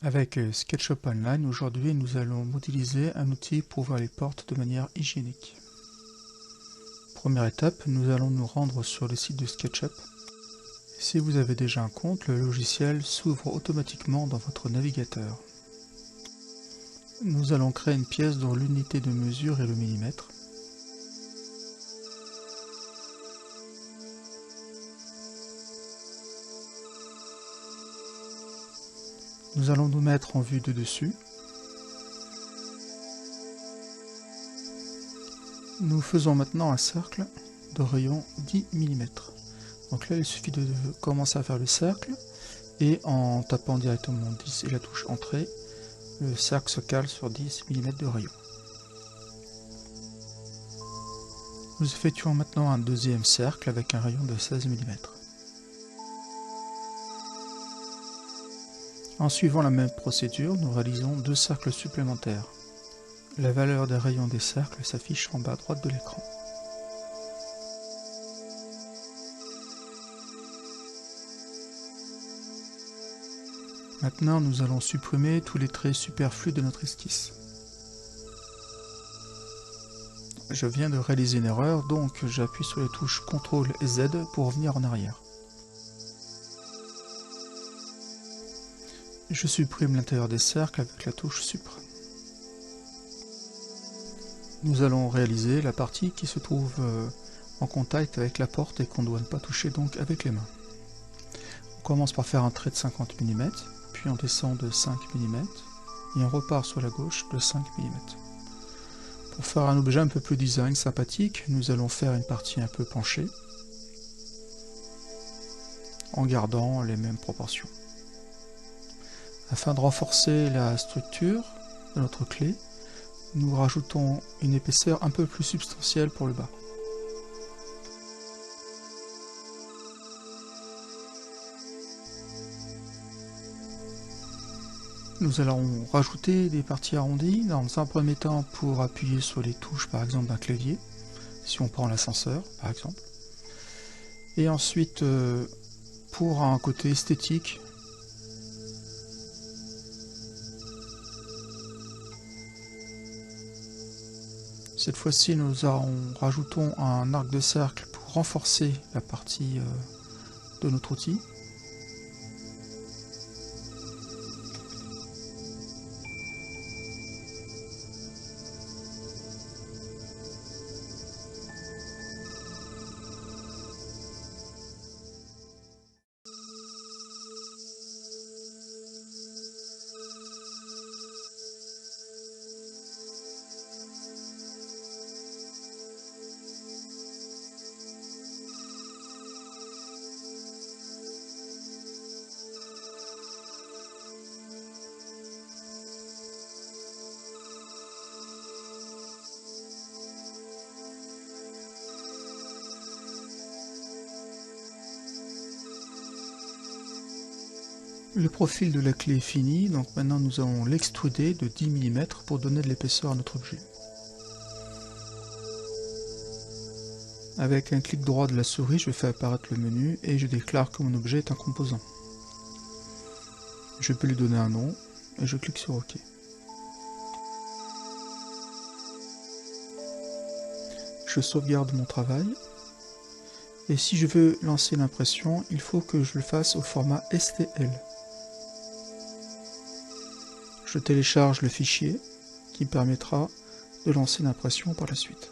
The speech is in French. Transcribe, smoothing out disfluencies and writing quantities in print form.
Avec SketchUp Online, aujourd'hui nous allons modéliser un outil pour ouvrir les portes de manière hygiénique. Première étape, nous allons nous rendre sur le site de SketchUp. Si vous avez déjà un compte, le logiciel s'ouvre automatiquement dans votre navigateur. Nous allons créer une pièce dont l'unité de mesure est le millimètre. Nous allons nous mettre en vue de dessus. Nous faisons maintenant un cercle de rayon 10 mm. Donc là il suffit de commencer à faire le cercle et en tapant directement 10 et la touche entrée, le cercle se cale sur 10 mm de rayon. Nous effectuons maintenant un deuxième cercle avec un rayon de 16 mm. En suivant la même procédure, nous réalisons deux cercles supplémentaires. La valeur des rayons des cercles s'affiche en bas à droite de l'écran. Maintenant, nous allons supprimer tous les traits superflus de notre esquisse. Je viens de réaliser une erreur, donc j'appuie sur les touches CTRL et Z pour revenir en arrière. Je supprime l'intérieur des cercles avec la touche Supr. Nous allons réaliser la partie qui se trouve en contact avec la porte et qu'on ne doit pas toucher donc avec les mains. On commence par faire un trait de 50 mm, puis on descend de 5 mm et on repart sur la gauche de 5 mm. Pour faire un objet un peu plus design sympathique, nous allons faire une partie un peu penchée en gardant les mêmes proportions. Afin de renforcer la structure de notre clé, nous rajoutons une épaisseur un peu plus substantielle pour le bas. Nous allons rajouter des parties arrondies dans un premier temps pour appuyer sur les touches par exemple d'un clavier, si on prend l'ascenseur par exemple. Et ensuite pour un côté esthétique, cette fois-ci nous rajoutons un arc de cercle pour renforcer la partie de notre outil. Le profil de la clé est fini, donc maintenant nous allons l'extruder de 10 mm pour donner de l'épaisseur à notre objet. Avec un clic droit de la souris, je fais apparaître le menu et je déclare que mon objet est un composant. Je peux lui donner un nom et je clique sur OK. Je sauvegarde mon travail. Et si je veux lancer l'impression, il faut que je le fasse au format STL. Je télécharge le fichier qui me permettra de lancer l'impression par la suite.